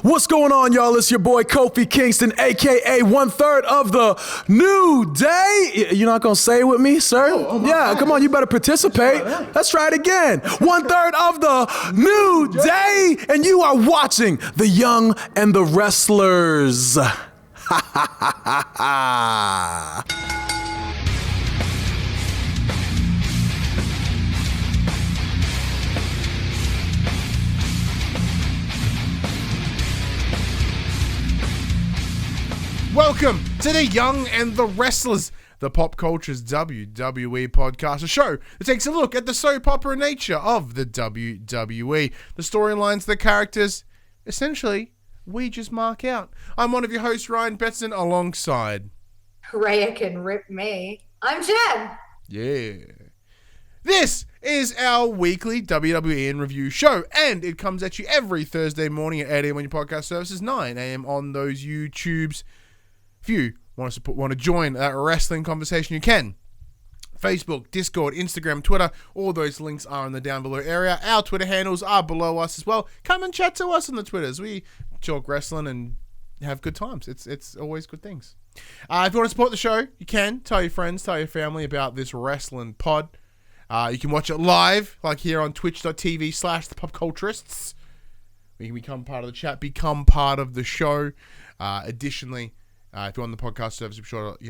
What's going on, y'all? It's your boy Kofi Kingston, aka 1/3 of the New Day. You're not gonna say it with me, sir? Yeah, come on, you better participate. Let's try it again. 1/3 of the New Day, and you are watching The Young and the Wrestlers. Ha ha ha ha ha. Welcome to The Young and the Wrestlers, the Pop Culture's WWE podcast, a show that takes a look at the soap opera nature of the WWE, the storylines, the characters. Essentially, we just mark out. I'm one of your hosts, Ryan Betson, alongside Rhea can rip me. I'm Jem. Yeah. This is our weekly WWE in review show, and it comes at you every Thursday morning at 8 a.m. on your podcast services, 9 a.m. on those YouTubes. If you want to join that wrestling conversation, you can. Facebook, Discord, Instagram, Twitter, all those links are in the down below area. Our Twitter handles are below us as well. Come and chat to us on the Twitters. We talk wrestling and have good times. It's always good things. If you want to support the show, you can. Tell your friends, tell your family about this wrestling pod. You can watch it live, like here on twitch.tv/thepopculturists. You can become part of the chat, become part of the show. Additionally, if you're on the podcast service, be sure to, if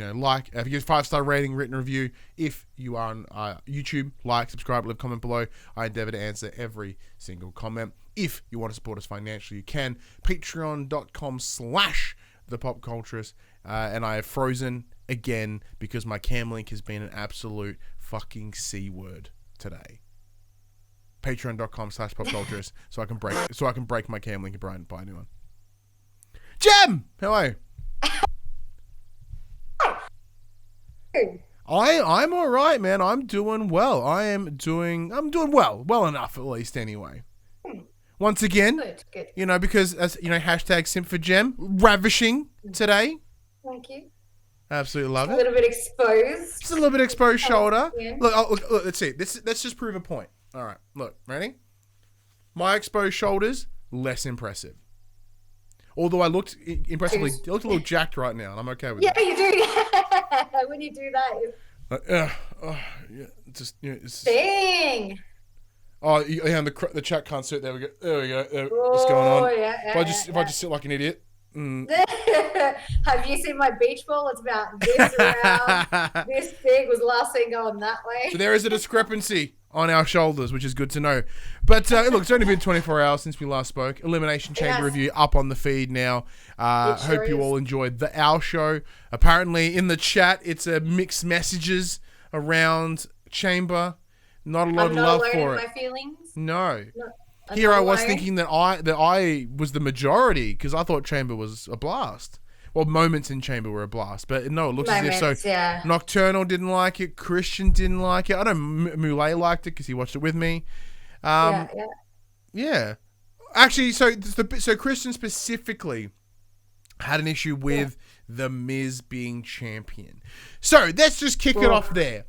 you give a 5-star rating, written review. If you are on YouTube, like, subscribe, leave a comment below. I endeavor to answer every single comment. If you want to support us financially, you can. Patreon.com/thepopculturist. And I have frozen again because my cam link has been an absolute fucking C word today. Patreon.com/popculturist so I can break my cam link and buy a new one. Jem, how are you? I'm all right, man. I'm doing well. I'm doing well enough at least anyway. Once again, good. Because as hashtag simp for Jem, ravishing today. Thank you. Absolutely love it. A little bit exposed. Just a little bit exposed shoulder. Yeah. Look, let's see. Let's just prove a point. All right, look, ready? My exposed shoulders, less impressive. Although I looked impressively, I looked a little jacked right now, and I'm okay with that. Yeah, you do. When you do that, it's dang. Oh, yeah, and the chat can't sit. There we go. What's going on? Yeah, if I just sit like an idiot. Have you seen my beach ball? It's about this around. This big was the last thing going that way. So there is a discrepancy on our shoulders, which is good to know. But look, it's only been 24 hours since we last spoke. Elimination Chamber review up on the feed now. Hope you all enjoyed our show. Apparently in the chat, it's a mixed messages around Chamber. Not a lot of love for it. My feelings. No. Here I was thinking that I was the majority because I thought Chamber was a blast. Well, moments in Chamber were a blast, but no, it looks as if so. Yeah. Nocturnal didn't like it. Christian didn't like it. I know Moulet liked it because he watched it with me. Yeah. Actually, so Christian specifically had an issue with The Miz being champion. So let's just kick it off there.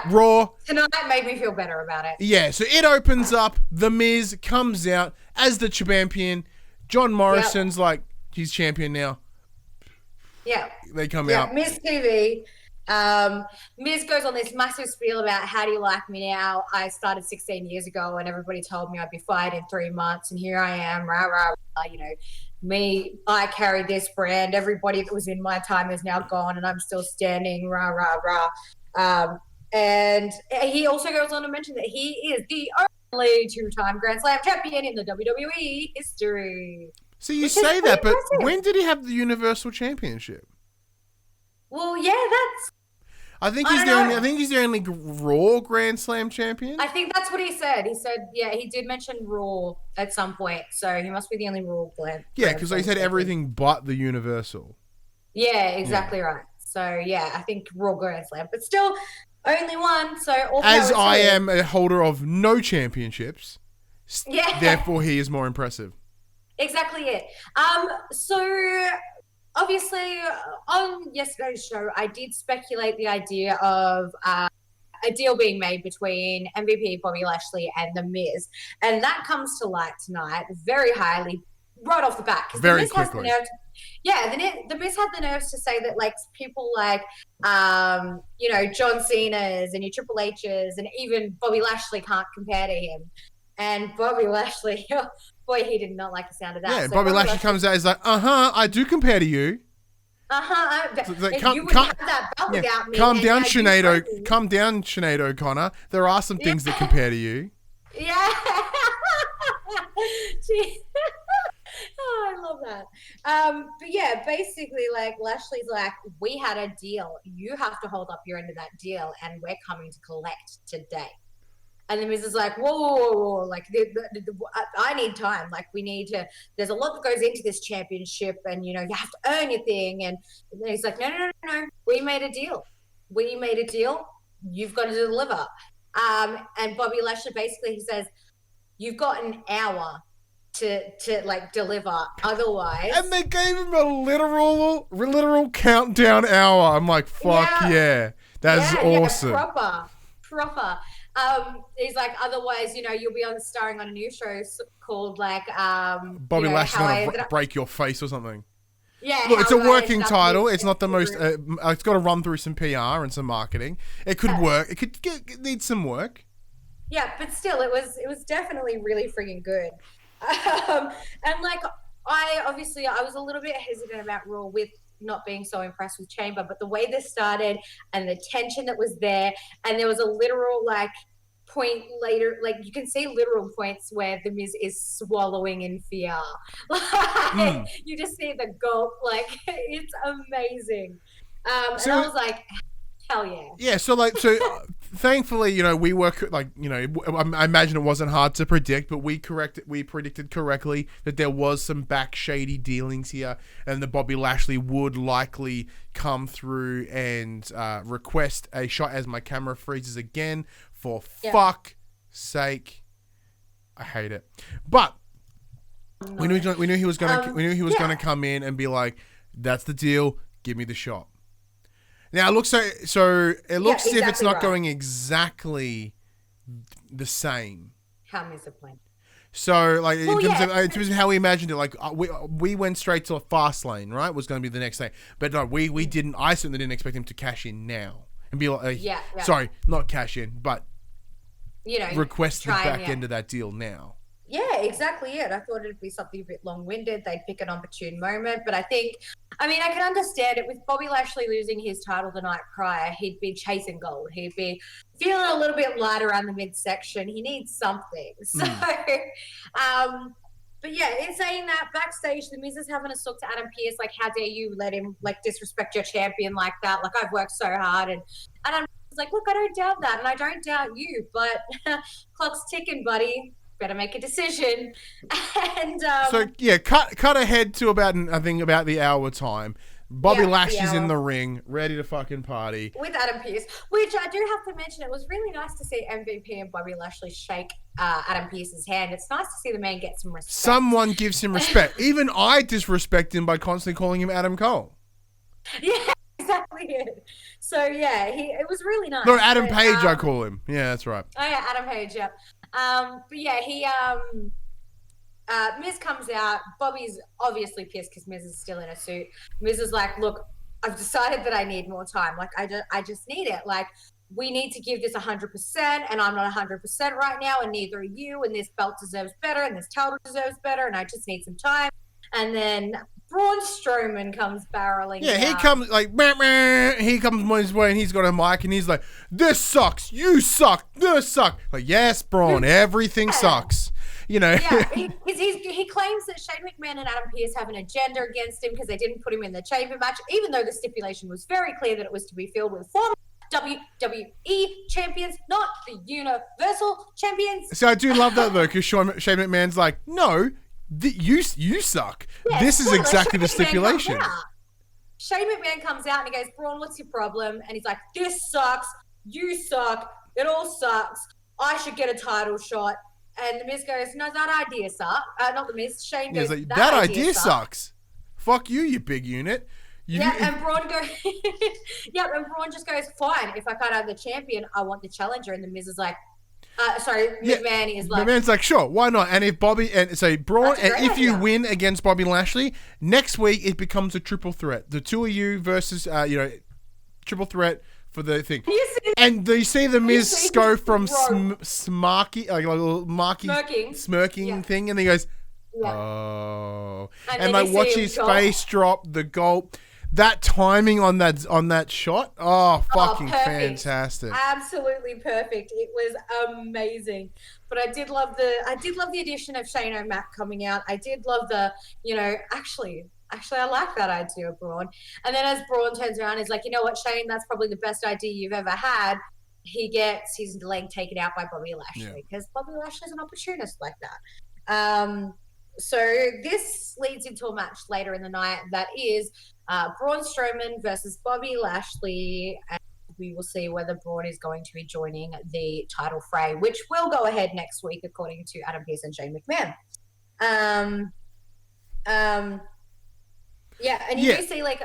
Raw tonight made me feel better about it. Yeah, so it opens up. The Miz comes out as the champion. John Morrison's like, he's champion now. Yeah. They come out. Miz TV. Miz goes on this massive spiel about how do you like me now? I started 16 years ago and everybody told me I'd be fired in 3 months and here I am, rah, rah, rah, me, I carried this brand. Everybody that was in my time is now gone and I'm still standing, rah, rah, rah. And he also goes on to mention that he is the only 2-time Grand Slam champion in the WWE history. So you say that, but when did he have the Universal Championship? Well, yeah, I think he's the only Raw Grand Slam champion. I think that's what he said. He said, he did mention Raw at some point, so he must be the only Raw Grand. Yeah, because he said everything but the Universal. Yeah, exactly right. So yeah, I think Raw Grand Slam, but still only one. So as I am a holder of no championships, therefore he is more impressive. Exactly it. So obviously on yesterday's show, I did speculate the idea of a deal being made between MVP Bobby Lashley and The Miz, and that comes to light tonight very highly right off the bat. Very the Miz quickly. Has the nerve the Miz had the nerves to say that like people like John Cena's and your Triple H's and even Bobby Lashley can't compare to him. And Bobby Lashley, boy, he did not like the sound of that. Yeah, so Bobby Lashley comes out, he's like, I do compare to you. Like, you wouldn't have that belt without me. Calm down, Sinead O'Connor. There are some things that compare to you. Yeah. Oh, I love that. But yeah, basically, like Lashley's like, we had a deal. You have to hold up your end of that deal, and we're coming to collect today. And the Miz is like, whoa. Like, I need time. Like, we need to, there's a lot that goes into this championship and, you have to earn your thing. And then he's like, no. We made a deal. You've got to deliver. And Bobby Lashley basically, he says, you've got an hour to like deliver. Otherwise. And they gave him a literal countdown hour. I'm like, fuck yeah. That's awesome. Yeah, proper. He's like, otherwise, you'll be starring on a new show called like Bobby Lashley's gonna break your face or something. Yeah, look, it's a working title. It's not the most. It's got to run through some PR and some marketing. It could work. It need some work. Yeah, but still, it was definitely really freaking good. And like, I was a little bit hesitant about Raw with not being so impressed with Chamber, but the way this started and the tension that was there, and there was a literal like point later, like you can see literal points where the Miz is swallowing in fear. Like, you just see the gulp, like it's amazing. And I was like, hell yeah. Yeah, so thankfully, we work I imagine it wasn't hard to predict, but we predicted correctly that there was some back shady dealings here, and that Bobby Lashley would likely come through and request a shot as my camera freezes again. For fuck's sake, I hate it. But we knew he was gonna come in and be like, "That's the deal. Give me the shot." Now it looks as if it's not going exactly the same. How Miz have planned. So, like, in terms of how we imagined it, like, we went straight to a fast lane, right? Was going to be the next thing. But no, we didn't. I certainly didn't expect him to cash in now and be like, sorry, not cash in, but request the back end of that deal now. Yeah, exactly it. I thought it'd be something a bit long-winded. They'd pick an opportune moment. But I can understand it. With Bobby Lashley losing his title the night prior, he'd be chasing gold. He'd be feeling a little bit light around the midsection. He needs something. So, but yeah, in saying that, backstage, the Miz is having a talk to Adam Pearce, like, how dare you let him, like, disrespect your champion like that? Like, I've worked so hard. And Adam was like, look, I don't doubt that, and I don't doubt you, but clock's ticking, buddy. Better make a decision. And cut ahead to about the hour time. Bobby Lashley's in the ring, ready to fucking party with Adam Pearce, which I do have to mention, it was really nice to see MVP and Bobby Lashley shake Adam Pearce's hand. It's nice to see the man get some respect. Someone gives him respect. Even I disrespect him by constantly calling him Adam Cole. Yeah, exactly it. So yeah, it was really nice. No, Adam Page, I call him. Yeah, that's right. Oh yeah, Adam Page. Yeah. But yeah, he Miz comes out. Bobby's obviously pissed because Miz is still in a suit. Miz is like, look, I've decided that I need more time. Like, I just need it. Like, we need to give this 100%, and I'm not 100% right now, and neither are you, and this belt deserves better, and this title deserves better, and I just need some time. And then Braun Strowman comes barreling Yeah, out. he comes like, he comes on his way, and he's got a mic, and he's like, this sucks, you suck, this suck. Like, yes, Braun, everything sucks. Yeah, he claims that Shane McMahon and Adam Pearce have an agenda against him because they didn't put him in the chamber match, even though the stipulation was very clear that it was to be filled with former WWE champions, not the Universal champions. So I do love that though, because Shane McMahon's like, no, you suck. Yeah, this is exactly the stipulation. Shane McMahon comes out and he goes, Braun, what's your problem? And he's like, this sucks, you suck, it all sucks, I should get a title shot. And the Miz goes, no, that idea sucks. Not the Miz, Shane goes, like, that idea sucks. Fuck you big unit. And Braun goes, and Braun just goes, fine, if I can't have the champion, I want the challenger. And the Miz is like, McMahon is like... McMahon's like, sure, why not? And if Bobby... And so Braun, and if you win against Bobby Lashley, next week it becomes a triple threat. The two of you versus, triple threat for the thing. And you see the Miz go from smirking thing, and he goes, oh. And like, watch his face drop, the gulp. That timing on that shot, fucking fantastic! Absolutely perfect. It was amazing. But I did love the addition of Shane O'Mac coming out. I did love the, actually, I like that idea of Braun. And then as Braun turns around, he's like, you know what, Shane, that's probably the best idea you've ever had. He gets his leg taken out by Bobby Lashley because Bobby Lashley's an opportunist like that. So this leads into a match later in the night that is Braun Strowman versus Bobby Lashley, and we will see whether Braun is going to be joining the title fray, which will go ahead next week, according to Adam Pearce and Shane McMahon. And you do see, like,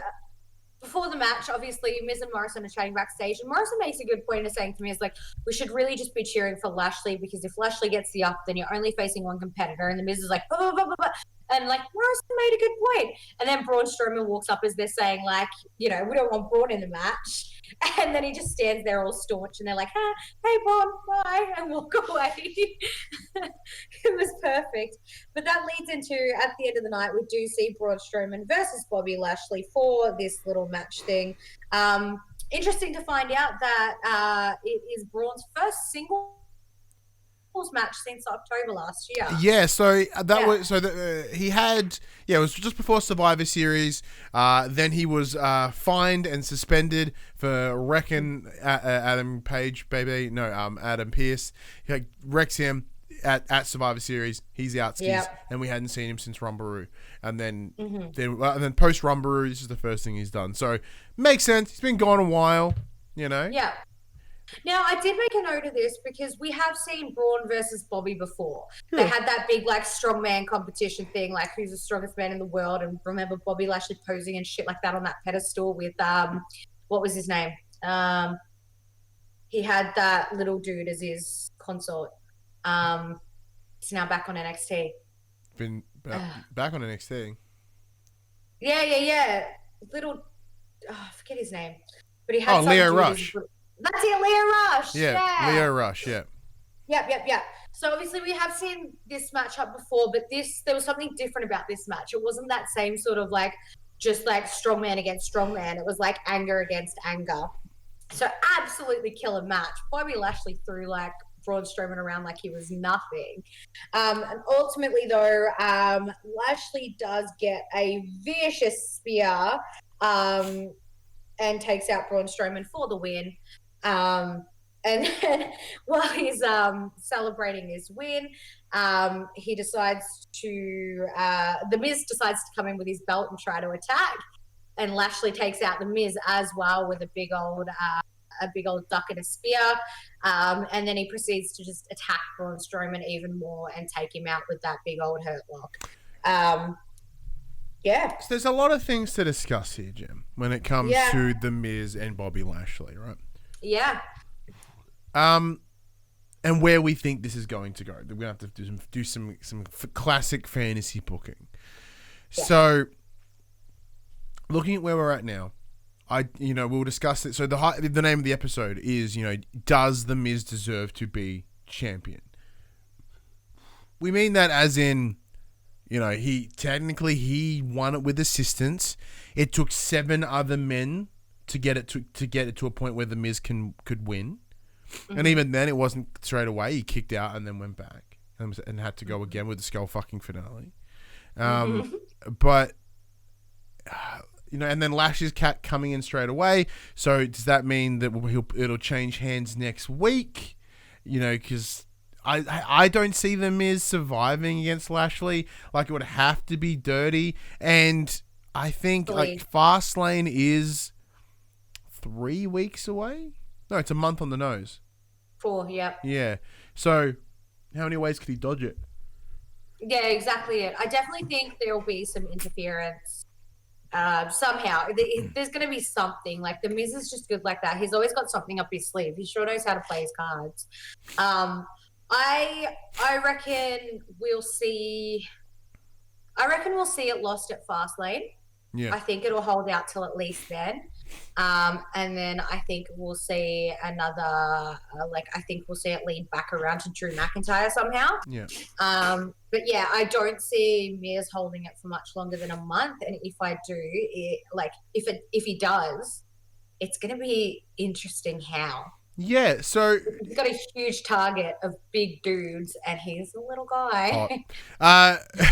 before the match, obviously, Miz and Morrison are chatting backstage, and Morrison makes a good point of saying to me, is like, we should really just be cheering for Lashley, because if Lashley gets the up, then you're only facing one competitor, and the Miz is like, blah, blah, blah, blah, blah. And, like, Morrison made a good point. And then Braun Strowman walks up as they're saying, like, we don't want Braun in the match. And then he just stands there all staunch, and they're like, hey, Braun, bye, and walk away. It was perfect. But that leads into, at the end of the night, we do see Braun Strowman versus Bobby Lashley for this little match thing. Interesting to find out that it is Braun's first single match since October last year. Yeah, so he had it was just before Survivor Series. Then he was fined and suspended for wrecking Adam Pearce. He wrecks him at Survivor Series. He's out skis, and we hadn't seen him since Rumbaroo. And then then post Rumbaroo, this is the first thing he's done. So makes sense. He's been gone a while, Yeah. Now, I did make a note of this because we have seen Braun versus Bobby before. They had that big, like, strongman competition thing, like, who's the strongest man in the world, and remember Bobby Lashley posing and shit like that on that pedestal with, what was his name? He had that little dude as his consort. He's now back on NXT. Been back on NXT? Yeah. Little, I forget his name. But he had Leo Rush. That's it, Leo Rush. Yeah, Leo Rush, yeah. Yep. So obviously we have seen this matchup before, but there was something different about this match. It wasn't that same sort of like just like strongman against strongman. It was like anger against anger. So absolutely killer match. Bobby Lashley threw like Braun Strowman around like he was nothing. And ultimately though, Lashley does get a vicious spear and takes out Braun Strowman for the win. And then while he's celebrating his win, he decides to the Miz decides to come in with his belt and try to attack, and Lashley takes out the Miz as well with a big old duck and a spear, and then he proceeds to just attack Braun Strowman even more and take him out with that big old hurt lock. Yeah. So there's a lot of things to discuss here, Jem, when it comes to The Miz and Bobby Lashley, right? Yeah. And where we think this is going to go. We're going to have to do some classic fantasy booking. Yeah. So, looking at where we're at now, we'll discuss it. So the name of the episode is, does The Miz deserve to be champion? We mean that as in, he won it with assistance. It took 7 other men to get it to a point where the Miz could win, and even then, it wasn't straight away. He kicked out and then went back and had to go again with the skull fucking finale. But and then Lashley's cat coming in straight away. So does that mean that it'll change hands next week? Because I don't see the Miz surviving against Lashley. Like, it would have to be dirty. And I think like Fastlane is 3 weeks away. No, it's a month on the nose. 4, yep. Yeah. So how many ways could he dodge it? Yeah, exactly it. I definitely think there will be some interference somehow. There's going to be something. Like, the Miz is just good like that. He's always got something up his sleeve. He sure knows how to play his cards. I reckon we'll see. I reckon we'll see it lost at Fastlane. Yeah. I think it'll hold out till at least then. And then I think we'll see another, I think we'll see it lead back around to Drew McIntyre somehow. Yeah. But yeah, I don't see Miz holding it for much longer than a month. And if I do, if he does, it's going to be interesting how. Yeah, so he's got a huge target of big dudes, and he's a little guy.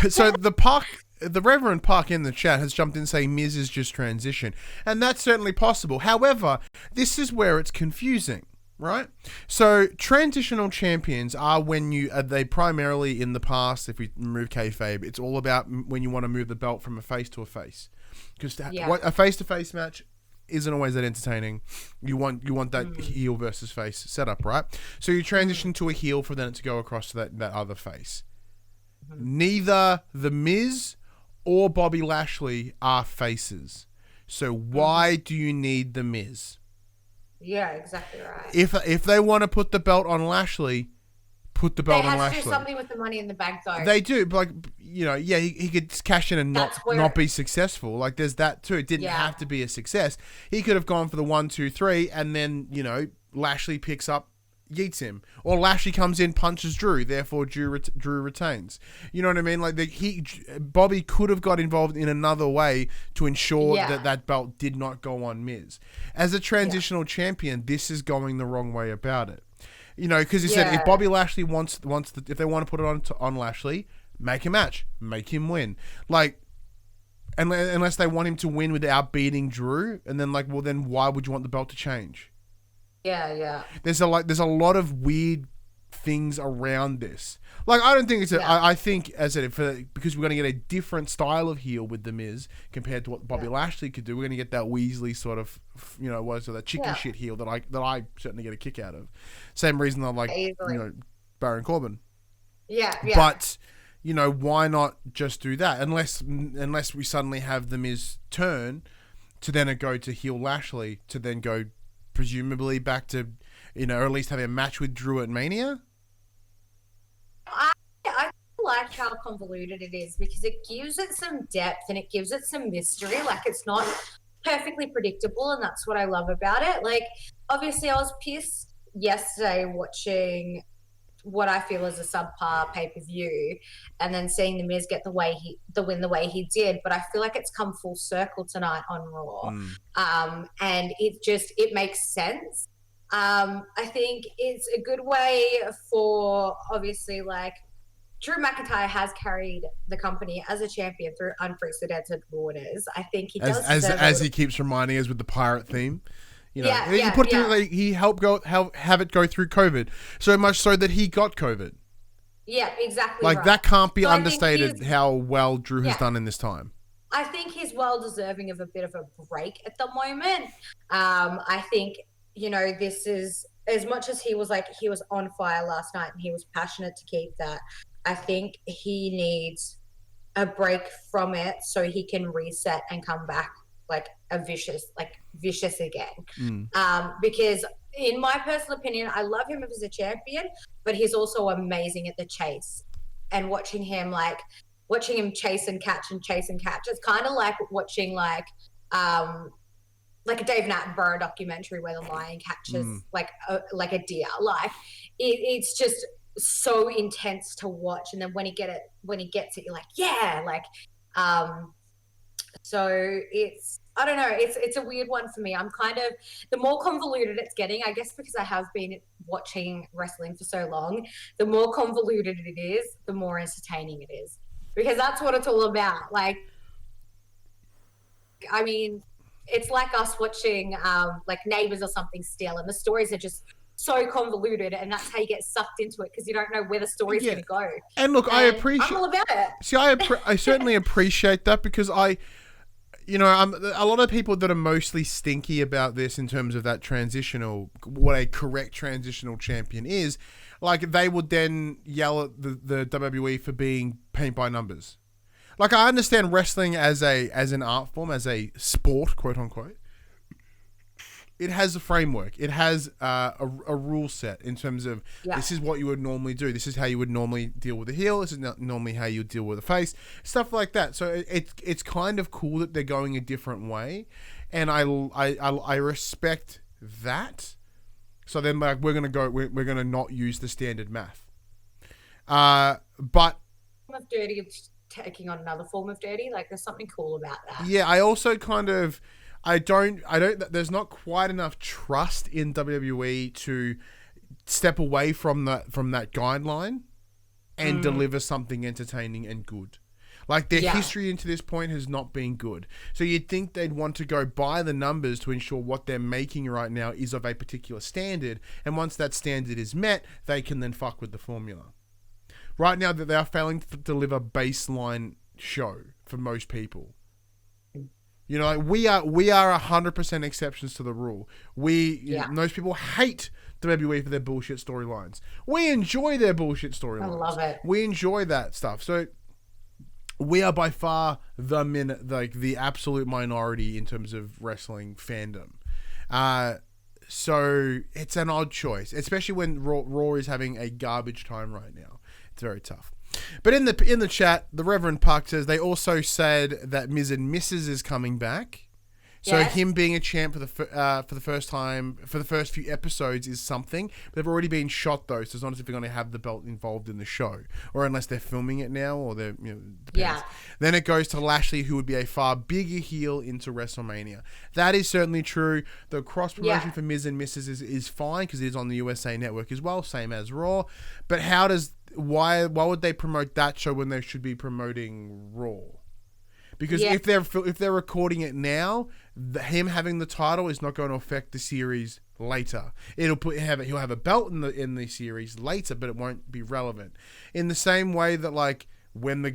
So the Reverend Park in the chat has jumped in saying Miz is just transition, and that's certainly possible. However, this is where it's confusing, right? So transitional champions are when they primarily in the past, if we remove kayfabe, it's all about when you want to move the belt from a face to a face, because a face-to-face match isn't always that entertaining. You want that heel versus face setup, right? So you transition to a heel for then it to go across to that other face. Neither The Miz or Bobby Lashley are faces. So why do you need The Miz? Yeah, exactly right. If they want to put the belt on Lashley, put the belt on Lashley. They have to do something with the Money in the Bank, though. They do, but he could cash in and not be successful. Like, there's that too. It didn't have to be a success. He could have gone for the 1, 2, 3, and then Lashley picks up, yeets him, or Lashley comes in, punches Drew, therefore Drew retains. You know what I mean? Like Bobby could have got involved in another way to ensure that belt did not go on Miz. As a transitional champion, this is going the wrong way about it. Because he said if Bobby Lashley wants if they want to put it on Lashley, make a match, make him win. Like, unless they want him to win without beating Drew, and then then why would you want the belt to change? Yeah. There's a lot of weird things around this. Like, I don't think it's I think, as I said, because we're going to get a different style of heel with The Miz compared to what Bobby Lashley could do. We're going to get that Weasley sort of, that chicken shit heel that I certainly get a kick out of. Same reason I like, Baron Corbin. Yeah. But, why not just do that? Unless we suddenly have The Miz turn to then go to heel Lashley to then go presumably back to, or at least having a match with Drew at Mania. I like how convoluted it is because it gives it some depth and it gives it some mystery. Like, it's not perfectly predictable, and that's what I love about it. Like, obviously, I was pissed yesterday watching what I feel is a subpar pay-per-view, and then seeing The Miz get the win the way he did. But I feel like it's come full circle tonight on Raw, and it makes sense. I think it's a good way for, obviously, Drew McIntyre has carried the company as a champion through unprecedented waters. I think he does. As he keeps reminding us with the pirate theme. He helped have it go through COVID, so much so that he got COVID. Yeah, exactly. That can't be understated how well Drew has done in this time. I think he's well deserving of a bit of a break at the moment. I think, this is, as much as he was on fire last night and he was passionate to keep that, I think he needs a break from it so he can reset and come back vicious again. Because in my personal opinion, I love him as a champion, but he's also amazing at the chase. And watching him chase and catch. It's kind of like watching a Dave Attenborough documentary where the lion catches a deer. It's just so intense to watch, and then when he gets it, you're like, so it's, I don't know, it's a weird one for me. I'm kind of, the more convoluted it's getting, I guess because I have been watching wrestling for so long, the more convoluted it is, the more entertaining it is, because that's what it's all about. It's like us watching Neighbours or something still, and the stories are just so convoluted, and that's how you get sucked into it because you don't know where the story's going to go. And look, I appreciate. I'm all about it. See, I certainly appreciate that because I'm a lot of people that are mostly stinky about this in terms of that what a correct transitional champion is. They would then yell at the WWE for being paint by numbers. I understand wrestling as an art form, as a sport, quote unquote. it has a framework. It has a rule set in terms of this is what you would normally do. This is how you would normally deal with a heel. This is not normally how you would deal with a face. Stuff like that. So it's kind of cool that they're going a different way, and I respect that. So then like we're gonna not use the standard math. But form of dirty taking on another form of dirty. Like there's something cool about that. Yeah, I also kind of. I don't. There's not quite enough trust in WWE to step away from that guideline and deliver something entertaining and good. Like their history into this point has not been good. So you'd think they'd want to go by the numbers to ensure what they're making right now is of a particular standard, and once that standard is met, they can then fuck with the formula. Right now, that they are failing to deliver baseline show for most people. You know, like we are 100% exceptions to the rule. Most people hate WWE for their bullshit storylines. We enjoy their bullshit storylines. I love it. We enjoy that stuff. So we are by far the absolute minority in terms of wrestling fandom. So it's an odd choice, especially when Raw is having a garbage time right now. It's very tough. But in the chat, the Reverend Puck says they also said that Miz and Mrs. is coming back. So him being a champ for the first time, for the first few episodes is something. But they've already been shot though, so it's not as if they're going to have the belt involved in the show, or unless they're filming it now, or they're depends. Then it goes to Lashley, who would be a far bigger heel into WrestleMania. That is certainly true. The cross promotion for Miz and Mrs. is fine because it is on the USA Network as well, same as Raw. But why would they promote that show when they should be promoting Raw? Because if they're recording it now, him having the title is not going to affect the series later. He'll have a belt in the series later, but it won't be relevant. In the same way that like think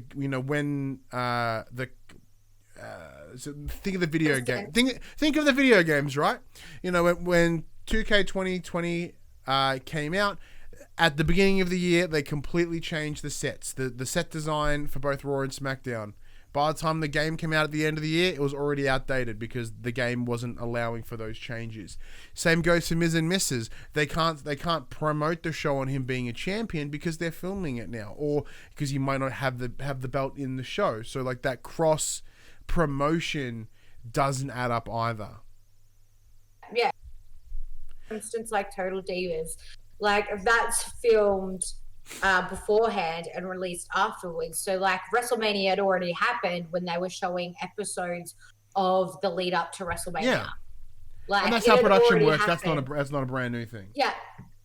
of the video game. Think of the video games, right? You know, when 2K 2020 came out. At the beginning of the year, they completely changed the sets, the set design for both Raw and SmackDown. By the time the game came out at the end of the year, it was already outdated because the game wasn't allowing for those changes. Same goes for Miz and Mrs. They can't promote the show on him being a champion because they're filming it now, or because you might not have the belt in the show. So like that cross promotion doesn't add up either. Yeah. For instance, like Total Divas, like that's filmed beforehand and released afterwards. So like WrestleMania had already happened when they were showing episodes of the lead up to WrestleMania. Yeah. Like, and that's how production works. That's not a brand new thing. Yeah.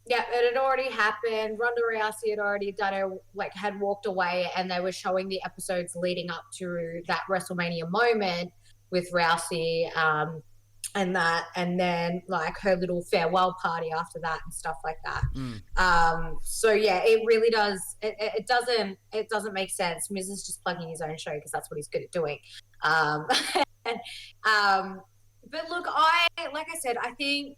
Yeah, it had already happened. Ronda Rousey had already done it, like had walked away, and they were showing the episodes leading up to that WrestleMania moment with Rousey, and then like her little farewell party after that and stuff like that. So yeah, it really does. It doesn't make sense. Miz is just plugging his own show because that's what he's good at doing. But look, like I said, I think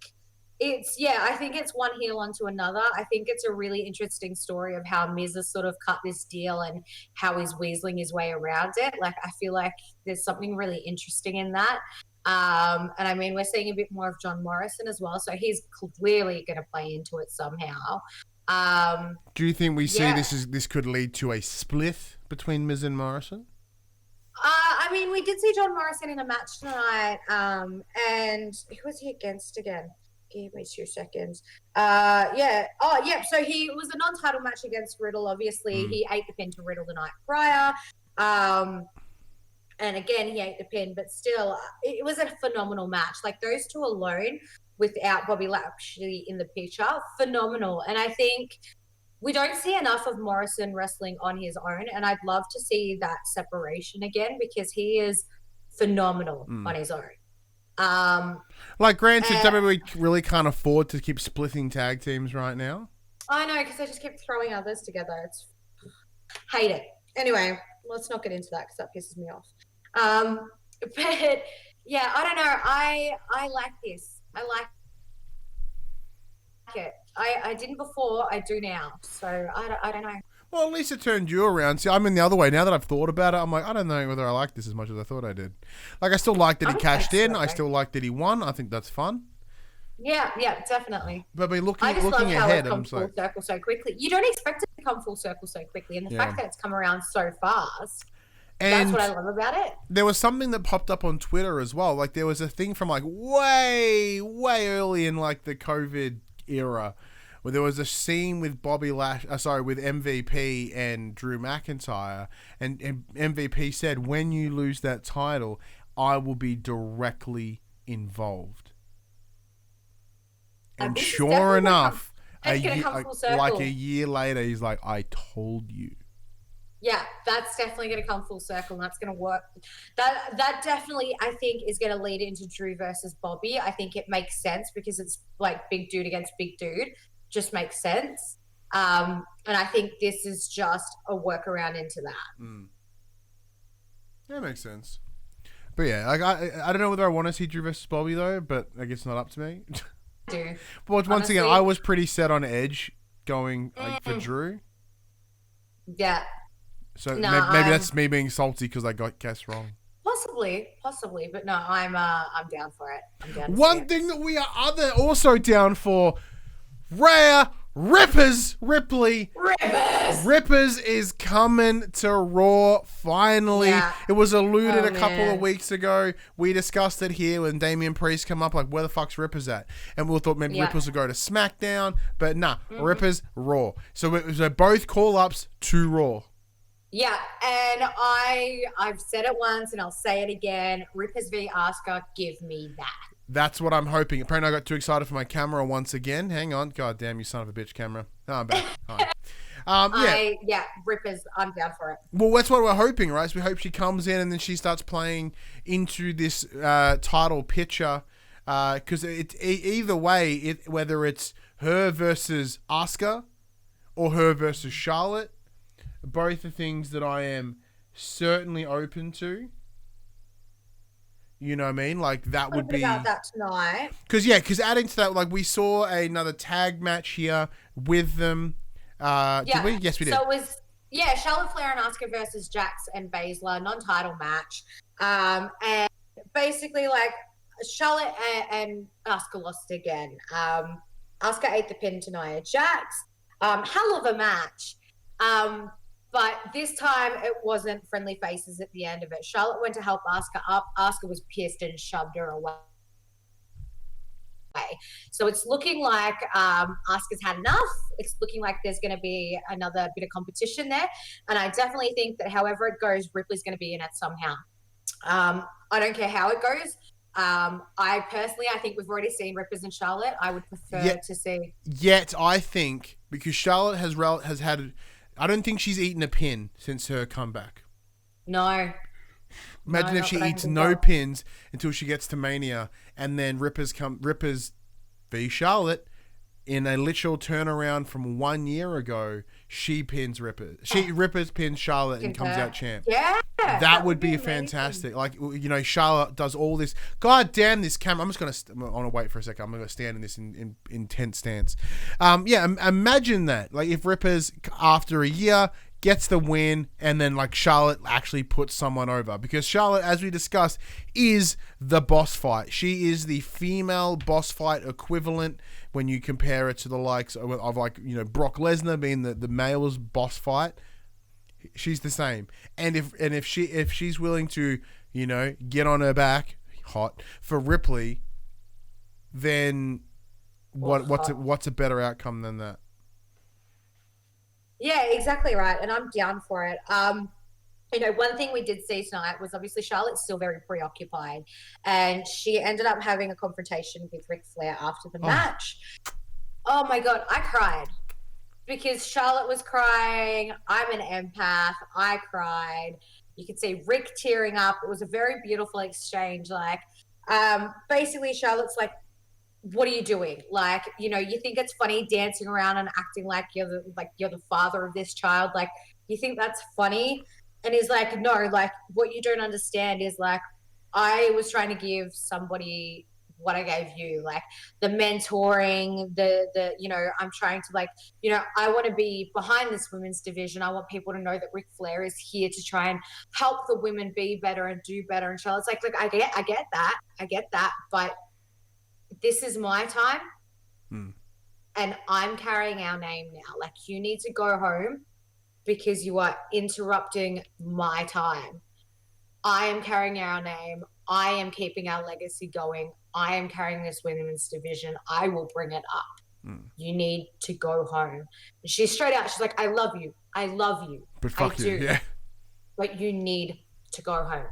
it's one heel onto another. I think it's a really interesting story of how Miz has sort of cut this deal and how he's weaseling his way around it. Like, I feel like there's something really interesting in that. And I mean, we're seeing a bit more of John Morrison as well, so he's clearly going to play into it somehow. Do you think we see this could lead to a split between Miz and Morrison? I mean, we did see John Morrison in a match tonight, and who was he against again? Give me 2 seconds. So it was a non-title match against Riddle. Obviously, he ate the pin to Riddle the night prior. And again, he ate the pin, but still, it was a phenomenal match. Like, those two alone, without Bobby Lashley in the picture, phenomenal. And I think we don't see enough of Morrison wrestling on his own, and I'd love to see that separation again because he is phenomenal on his own. Granted, WWE really can't afford to keep splitting tag teams right now. I know, because they just keep throwing others together. Hate it. Anyway, let's not get into that because that pisses me off. But yeah, I don't know. I like this. I like it. I didn't before. I do now. So I don't know. Well, at least it turned you around. See, I'm in the other way. Now that I've thought about it, I'm like, I don't know whether I like this as much as I thought I did. Like, I still like that he cashed in. I still like that he won. I think that's fun. Yeah, definitely. But I mean, I just love looking how ahead, it I'm comes full like, circle so quickly. You don't expect it to come full circle so quickly, and the fact that it's come around so fast, that's what I and love about it. there was something that popped up on Twitter as well. Like there was a thing from like way early in like the COVID era, where there was a scene with with MVP and Drew McIntyre, and MVP said, "When you lose that title, I will be directly involved." And This is sure definitely enough, it's gonna come full circle. like a year later, he's like, "I told you." Yeah, that's definitely going to come full circle, and that's going to work. That definitely, I think, is going to lead into Drew versus Bobby. I think it makes sense because it's like big dude against big dude. Just makes sense. And I think this is just a workaround into that. That makes sense. But yeah, like I don't know whether I want to see Drew versus Bobby though, but I guess it's not up to me. I do. But once again, I was pretty set on Edge going for Drew. Yeah. So maybe that's me being salty because I got Cass wrong. Possibly, but no, I'm down for it. I'm down. One thing that we are also down for, Rhea Ripley. Rippers is coming to Raw finally. Yeah. It was alluded a couple of weeks ago. We discussed it here when Damian Priest come up, like, where the fuck's Rippers at? And we thought maybe Rippers would go to SmackDown, but nah, Rippers Raw. So both call-ups to Raw. Yeah, and I've said it once and I'll say it again. Rippers v. Asuka, give me that. That's what I'm hoping. Apparently I got too excited for my camera once again. Hang on. God damn, you son of a bitch, camera. Oh, I'm back. Hi. Rippers, I'm down for it. Well, that's what we're hoping, right? So we hope she comes in and then she starts playing into this title picture. Because either way, whether it's her versus Asuka or her versus Charlotte, both are things that I am certainly open to. You know what I mean? Like that would be about that tonight. Because adding to that, like we saw another tag match here with them. Did we? Yes, we did. So it was Charlotte Flair and Asuka versus Jax and Baszler, non-title match. And basically like Charlotte and Asuka lost again. Asuka ate the pin to Nia Jax. Hell of a match. But this time it wasn't friendly faces at the end of it. Charlotte went to help Asuka up. Asuka was pissed and shoved her away. So it's looking like Asuka's had enough. It's looking like there's going to be another bit of competition there. And I definitely think that however it goes, Ripley's going to be in it somehow. I don't care how it goes. I think we've already seen Rippers and Charlotte. I would prefer to see. Yet I think because Charlotte has had... I don't think she's eaten a pin since her comeback. No. Imagine if she eats no pins until she gets to Mania, and then Rippers v. Charlotte in a literal turnaround from 1 year ago. She pins Rippers. Rippers pins Charlotte and comes out champ. Yeah, that would be fantastic. Like, you know, Charlotte does all this. God damn this camera! I'm gonna wait for a second. I'm gonna stand in this intense stance. Imagine that. Like, if Rippers after a year gets the win, and then like Charlotte actually puts someone over, because Charlotte, as we discussed, is the boss fight. She is the female boss fight equivalent when you compare it to the likes of like, you know, Brock Lesnar being the male's boss fight. She's the same. And if she's willing to, you know, get on her back hot for Ripley, then what's a better outcome than that? Yeah, exactly right. And I'm down for it. You know, one thing we did see tonight was obviously Charlotte's still very preoccupied, and she ended up having a confrontation with Ric Flair after the match. Oh my God, I cried because Charlotte was crying. I'm an empath. I cried. You could see Rick tearing up. It was a very beautiful exchange. Like, basically Charlotte's like, what are you doing? Like, you know, you think it's funny dancing around and acting like you're the father of this child. Like, you think that's funny? And he's like, no, like, what you don't understand is, like, I was trying to give somebody what I gave you, like the mentoring, the you know, I'm trying to, like, you know, I want to be behind this women's division. I want people to know that Ric Flair is here to try and help the women be better and do better. And Charlotte's like, look, I get that, but this is my time. Hmm. And I'm carrying our name now. Like, you need to go home because you are interrupting my time. I am carrying our name. I am keeping our legacy going. I am carrying this women's division. I will bring it up. You need to go home. And she's straight out. She's like, I love you. I love you. But fuck you, yeah. But you need to go home.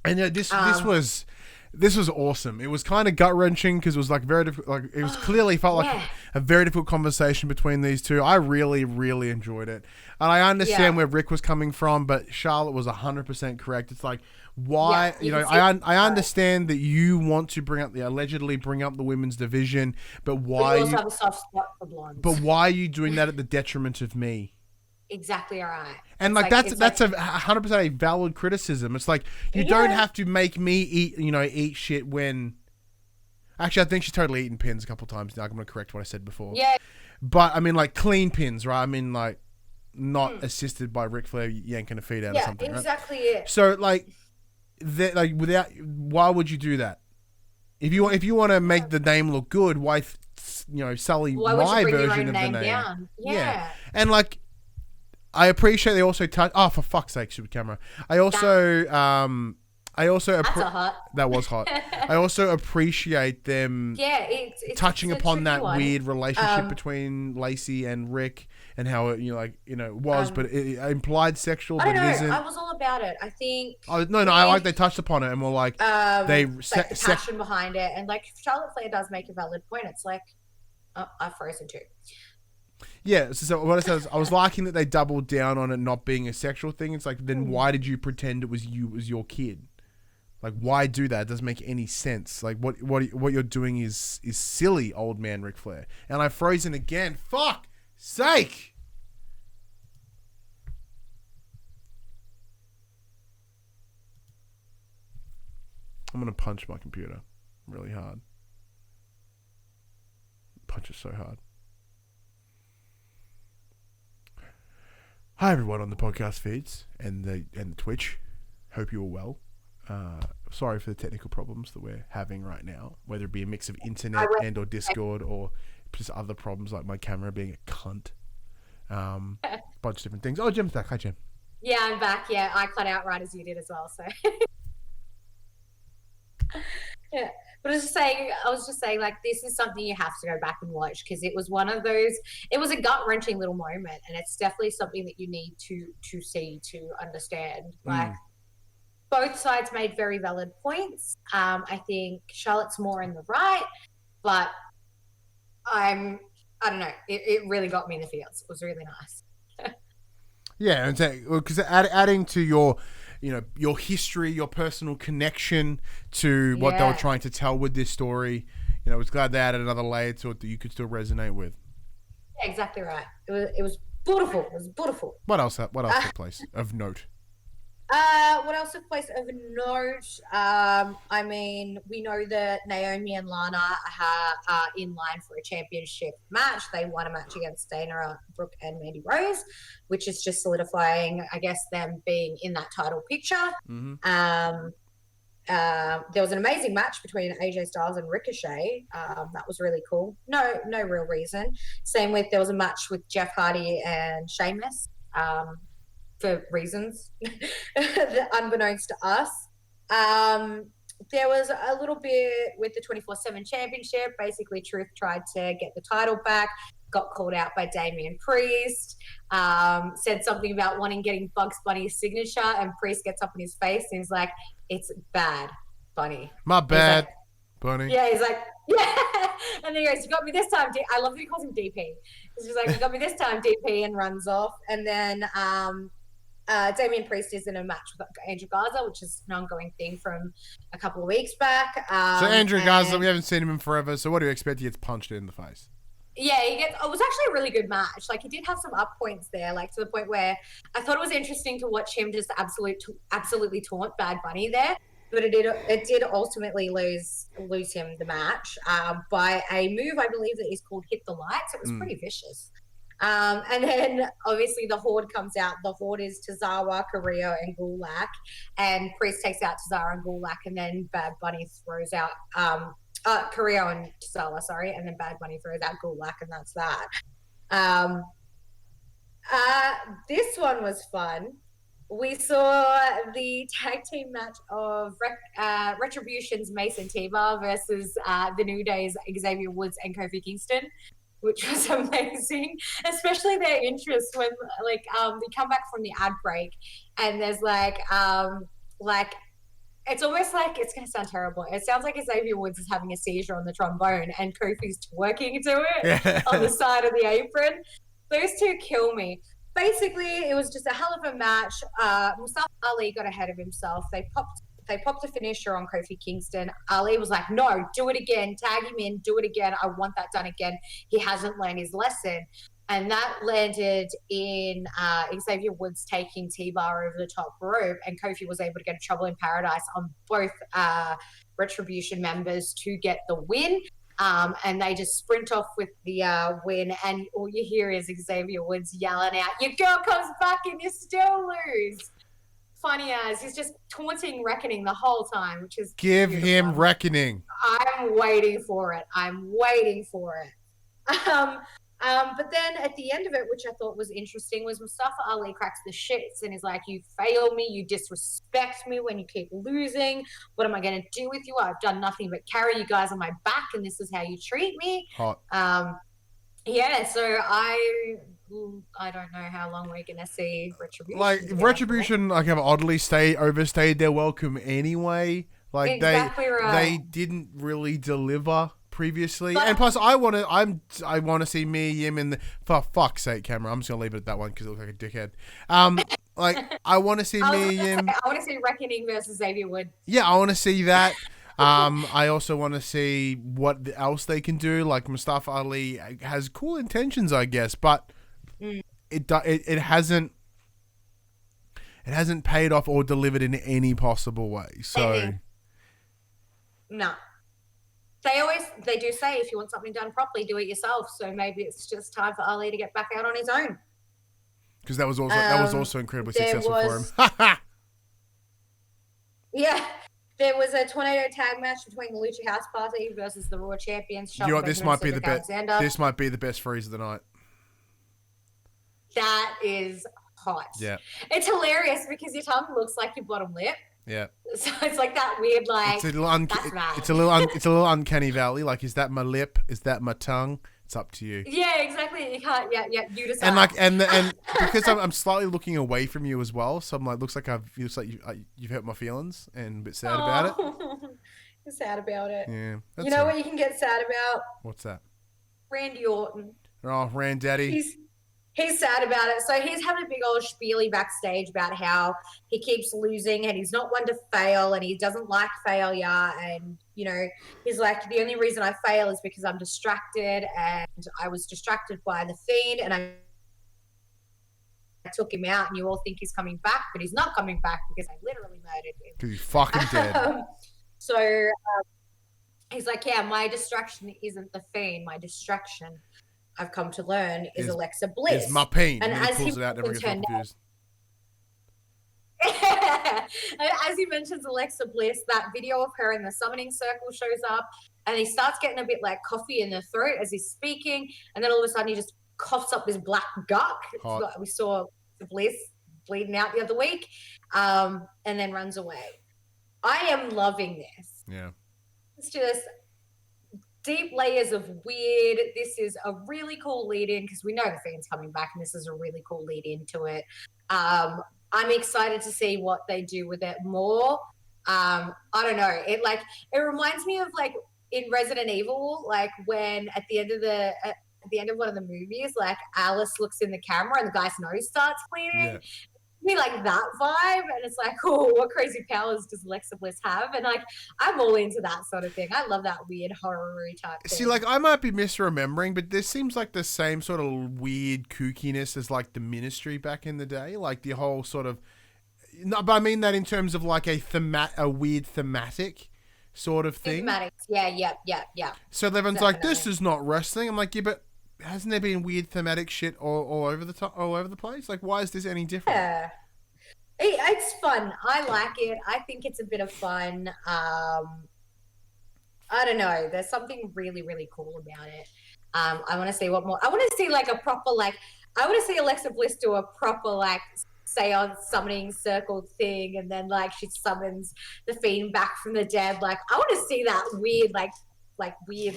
And this was awesome. It was kind of gut wrenching because it was like very like it was clearly felt like a very difficult conversation between these two. I really, really enjoyed it, and I understand where Rick was coming from, but Charlotte was 100% correct. It's like why I understand that you want to allegedly bring up the women's division, but why you also have a soft spot for blondes. But why are you doing that at the detriment of me? Exactly right. And that's a 100% a valid criticism. It's like you don't have to make me eat shit when. Actually, I think she's totally eaten pins a couple times now. I'm going to correct what I said before. Yeah. But I mean, like clean pins, right? I mean, like not assisted by Ric Flair yanking a feet out or something. Yeah, exactly. Right? It. So why would you do that? If you want to make the name look good, why sully my version of the name? Down? Yeah. And like. I appreciate they also touch. Oh, for fuck's sake, stupid camera! That was hot. I also appreciate them. Yeah, it's touching it's upon that one. weird relationship between Lacey and Rick and how it was, but it implied sexual. I don't know. Isn't. I was all about it. I think. Oh no! I like they touched upon it and were like they like the passion behind it, and like Charlotte Flair does make a valid point. It's like I've frozen too. Yeah, so what I said is I was liking that they doubled down on it not being a sexual thing. It's like, then why did you pretend it was your kid? Like, why do that? It doesn't make any sense. Like, what you're doing is silly, old man Ric Flair. And I've frozen again. Fuck sake! I'm gonna punch my computer really hard. Punch it so hard. Hi everyone on the podcast feeds and the Twitch. Hope you're well. Sorry for the technical problems that we're having right now, whether it be a mix of internet and or Discord or just other problems like my camera being a cunt. Bunch of different things. Oh, Jem's back. Hi, Jem. Yeah, I'm back. Yeah, I cut out right as you did as well. So yeah. But I was just saying, like, this is something you have to go back and watch because it was one of those. It was a gut wrenching little moment, and it's definitely something that you need to see to understand. Like, both sides made very valid points. I think Charlotte's more in the right, but I don't know. It really got me in the feels. It was really nice. Yeah, because adding to your history, your personal connection to what they were trying to tell with this story. I was glad they added another layer to it that you could still resonate with. Yeah, exactly right. It was beautiful. It was beautiful. What else took place of note? What else took place of note? I mean, we know that Naomi and Lana are in line for a championship match. They won a match against Dana Brooke and Mandy Rose, which is just solidifying, I guess, them being in that title picture. Mm-hmm. There was an amazing match between AJ Styles and Ricochet. That was really cool. No real reason. Same with, there was a match with Jeff Hardy and Sheamus. For reasons unbeknownst to us. There was a little bit with the 24/7 championship. Basically, Truth tried to get the title back, got called out by Damian Priest, said something about getting Bugs Bunny's signature, and Priest gets up in his face and he's like, "It's bad, Bunny. My bad, Bunny." Yeah, he's like, yeah. And then he goes, "You got me this time, I love that he calls him DP. He's like, "You got me this time, DP," and runs off. And then Damian Priest is in a match with Angel Garza, which is an ongoing thing from a couple of weeks back. So Andrew Garza, we haven't seen him in forever. So what do you expect? He gets punched in the face. Yeah, it was actually a really good match. Like, he did have some up points there, like to the point where I thought it was interesting to watch him just absolutely taunt Bad Bunny there. But it did ultimately lose him the match by a move, I believe, that is called Hit the Lights. It was pretty vicious. And then obviously the Horde comes out. The Horde is Tozawa, Carrillo, and Gulak. And Priest takes out Tozawa and Gulak, and then Bad Bunny throws out Carrillo and Sala, sorry, and then Bad Bunny throws out Gulak, and that's that. Um, this one was fun. We saw the tag team match of Retribution's Mason T-Bar versus the New Day's Xavier Woods and Kofi Kingston, which was amazing, especially their interest when they come back from the ad break and there's it's almost like, it's going to sound terrible. It sounds like Xavier Woods is having a seizure on the trombone and Kofi's twerking to it on the side of the apron. Those two kill me. Basically, it was just a hell of a match. Mustafa Ali got ahead of himself. They popped a finisher on Kofi Kingston. Ali was like, no, do it again. Tag him in. Do it again. I want that done again. He hasn't learned his lesson. And that landed in Xavier Woods taking T-Bar over the top rope, and Kofi was able to get a Trouble in Paradise on both Retribution members to get the win. And they just sprint off with the win, and all you hear is Xavier Woods yelling out, your girl comes back and you still lose. Funny as, he's just taunting Reckoning the whole time, which is Give beautiful. him Reckoning. I'm waiting for it. But then at the end of it, which I thought was interesting, was Mustafa Ali cracks the shits and is like, you fail me, you disrespect me when you keep losing. What am I going to do with you? I've done nothing but carry you guys on my back, and this is how you treat me. Hot. So I don't know how long we're going to see Retribution. Retribution, have oddly overstayed their welcome anyway. Exactly right. They didn't really deliver previously, and plus I want to see Mia Yim in the, for fuck's sake, Cameron, I'm just gonna leave it at that one because it looks like a dickhead. I want to see Mia Yim. I want to see Reckoning versus Xavier Wood. Yeah, I want to see that. I also want to see what else they can do. Like Mustafa Ali has cool intentions, I guess, but it hasn't paid off or delivered in any possible way. So no. They do say if you want something done properly, do it yourself. So maybe it's just time for Ali to get back out on his own. Because that was also incredibly successful for him. Yeah, there was a tornado tag match between the Lucha House Party versus the Raw champions. You know what? This might be the best. This might be the best freeze of the night. That is hot. Yeah, it's hilarious because your tongue looks like your bottom lip. Yeah. So it's like that weird, it's a little uncanny valley. Like, is that my lip? Is that my tongue? It's up to you. Yeah, exactly. You can't. Yeah. You decide. And because I'm slightly looking away from you as well, so I'm like, looks like you've hurt my feelings and a bit sad about it. You're sad about it. Yeah. You know what you can get sad about? What's that? Randy Orton. Oh, Daddy. He's sad about it. So he's having a big old spiely backstage about how he keeps losing and he's not one to fail and he doesn't like failure. And, he's like, the only reason I fail is because I'm distracted, and I was distracted by the Fiend, and I took him out, and you all think he's coming back, but he's not coming back because I literally murdered him. Because he's fucking dead. He's like, yeah, my distraction isn't the Fiend. My distraction, I've come to learn, is Alexa Bliss. Is my pain. And as he pulls it out, never gets confused. As he mentions Alexa Bliss, that video of her in the summoning circle shows up, and he starts getting a bit like coffee in the throat as he's speaking, and then all of a sudden he just coughs up this black gunk. We saw Bliss bleeding out the other week, and then runs away. I am loving this. Yeah. It's just deep layers of weird. This is a really cool lead in because we know the Fiend's coming back, and this is a really cool lead into it. I'm excited to see what they do with it more. I don't know. It reminds me of like in Resident Evil, like when at the end of one of the movies, like Alice looks in the camera and the guy's nose starts bleeding. Yeah. Me like that vibe, and it's like, oh, what crazy powers does Alexa Bliss have? And like, I'm all into that sort of thing. I love that weird horror-y type thing. See, like, I might be misremembering, but this seems like the same sort of weird kookiness as like the Ministry back in the day, like the whole sort of. No, but I mean that in terms of like a weird thematic sort of thing. Thematics, yeah. So everyone's like, this is not wrestling. I'm like, yeah, but. Hasn't there been weird thematic shit all over the place? Like, why is this any different? Yeah, it's fun. I like it. I think it's a bit of fun. I don't know. There's something really, really cool about it. I want to see what more. I want to see like a proper like. I want to see Alexa Bliss do a proper like seance summoning circle thing, and then like she summons the Fiend back from the dead. Like I want to see that weird weird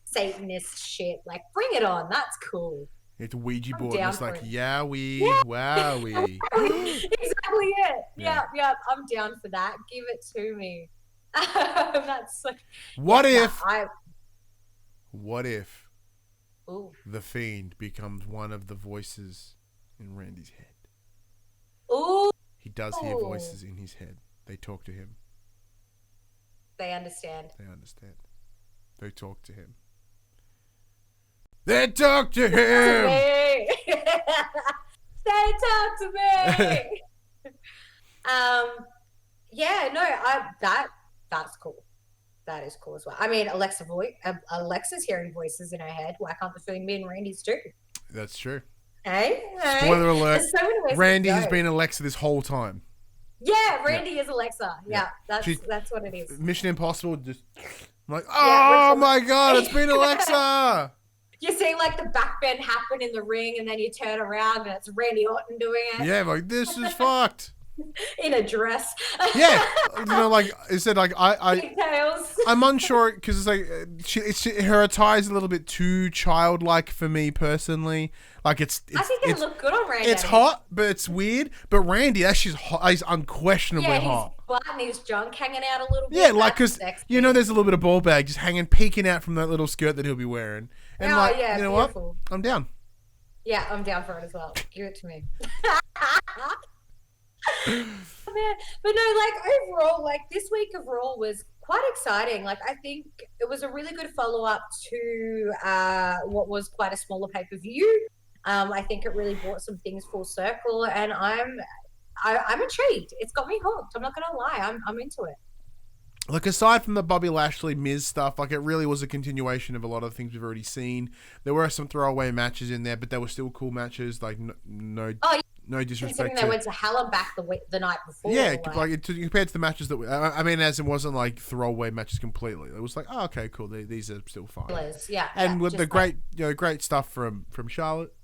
Satanist shit. Like bring it on. That's cool. It's a Ouija I'm board. And down it's for like, it. yowie, Yeah. wowie. Exactly it. Yeah. Yeah. I'm down for that. Give it to me. That's like. What yeah, if? I, What if ooh. the Fiend becomes one of the voices in Randy's head? Ooh. He does hear voices in his head. They talk to him. They understand. They understand. They talk to him. They talk to him. They talk to me. Yeah, no, that's cool. That is cool as well. I mean, Alexa's hearing voices in her head. Why can't the Fiend be in Randy's too? That's true. Hey. Spoiler alert. There's so many ways Randy to has go. been Alexa this whole time. Yeah, Randy is Alexa. Yeah, that's what it is. Mission Impossible just I'm like, oh my god, it's been Alexa. You see like the back bend happen in the ring, and then you turn around and it's Randy Orton doing it. Yeah, like this is fucked. In a dress. Yeah, you know, like I said, like Pigtails. I'm unsure because it's like her attire is a little bit too childlike for me personally. Like I think they look good on Randy. It's hot, but it's weird. But Randy, that's just hot. He's unquestionably hot. Butt and his junk hanging out a little bit. Yeah, like because That's you know, there's a little bit of ball bag just hanging, peeking out from that little skirt that he'll be wearing. And Oh, like, yeah, you know beautiful. what? I'm down. Yeah, I'm down for it as well. Give it to me. Man. But no, like overall, like this week of Raw was quite exciting. Like I think it was a really good follow up to what was quite a smaller pay per view. I think it really brought some things full circle, and I'm intrigued. It's got me hooked. I'm not gonna lie. I'm into it. Like aside from the Bobby Lashley Miz stuff, like it really was a continuation of a lot of things we've already seen. There were some throwaway matches in there, but they were still cool matches. Like no disrespect. Considering they went to hell and back the night before. Yeah, like compared to the matches that I mean, as it wasn't like throwaway matches completely. It was like, oh, okay, cool. These are still fine. Yeah, and with the great stuff from Charlotte.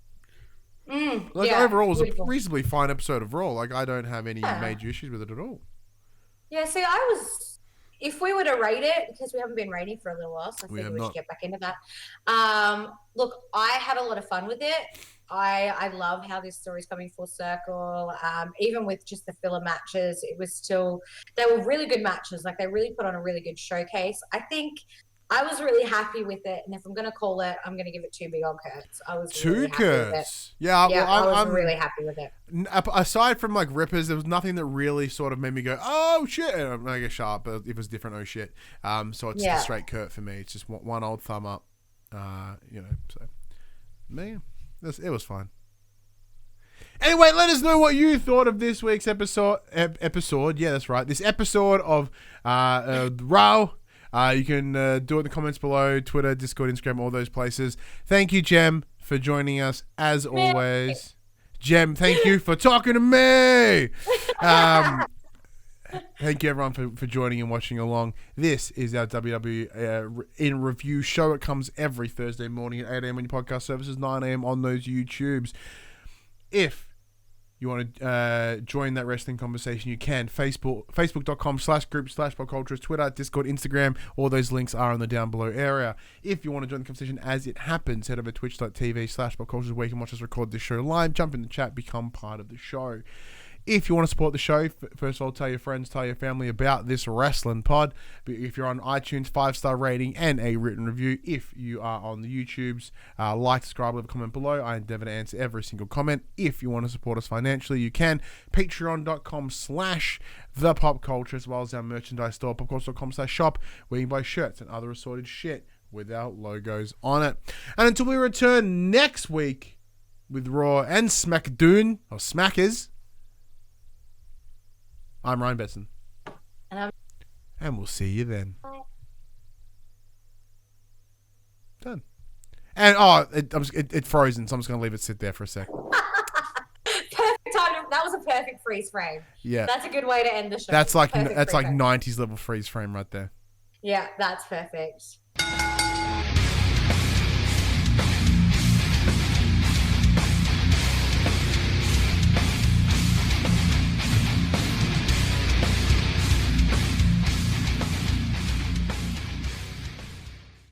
Overall, it was a reasonably fine episode of Raw. Like I don't have any major issues with it at all. Yeah, see, if we were to rate it, because we haven't been rating for a little while, so I think we should get back into that. Look, I had a lot of fun with it. I love how this story's coming full circle. Even with just the filler matches, they were really good matches. Like they really put on a really good showcase. I think I was really happy with it, and if I'm gonna call it, I'm gonna give it 2 big old Kurtz. I was really happy with it. Yeah, I'm really happy with it. Aside from like rippers, there was nothing that really sort of made me go, oh shit. I guess sharp, but it was different. Oh shit. So it's a straight Kurt for me. It's just one old thumb up. So man, it was fine. Anyway, let us know what you thought of this week's episode. Yeah, that's right. This episode of Raw. You can do it in the comments below, Twitter, Discord, Instagram, all those places. Thank you, Jem, for joining us as always. Jem, thank you for talking to me. Thank you, everyone, for joining and watching along. This is our WWE in review show. It comes every Thursday morning at 8 a.m. on your podcast services, 9 a.m. on those YouTubes. If you want to join that wrestling conversation, you can. Facebook.com/group/popculture, Twitter, Discord, Instagram. All those links are in the down below area. If you want to join the conversation as it happens, head over to twitch.tv/popculture where you can watch us record this show live. Jump in the chat, become part of the show. If you want to support the show, first of all, tell your friends, tell your family about this wrestling pod. If you're on iTunes, 5-star rating and a written review. If you are on the YouTubes, like, subscribe, leave a comment below. I endeavor to answer every single comment. If you want to support us financially, you can. Patreon.com/thepopculture, as well as our merchandise store, popculture.com/shop, where you can buy shirts and other assorted shit with our logos on it. And until we return next week with Raw and SmackDown, or Smackers, I'm Ryan Betson. And we'll see you then. Bye. Done. And it's frozen, so I'm just going to leave it sit there for a sec. Perfect time. That was a perfect freeze frame. Yeah. That's a good way to end the show. That's like Perfect that's freeze like frame. 90s level freeze frame right there. Yeah, that's perfect.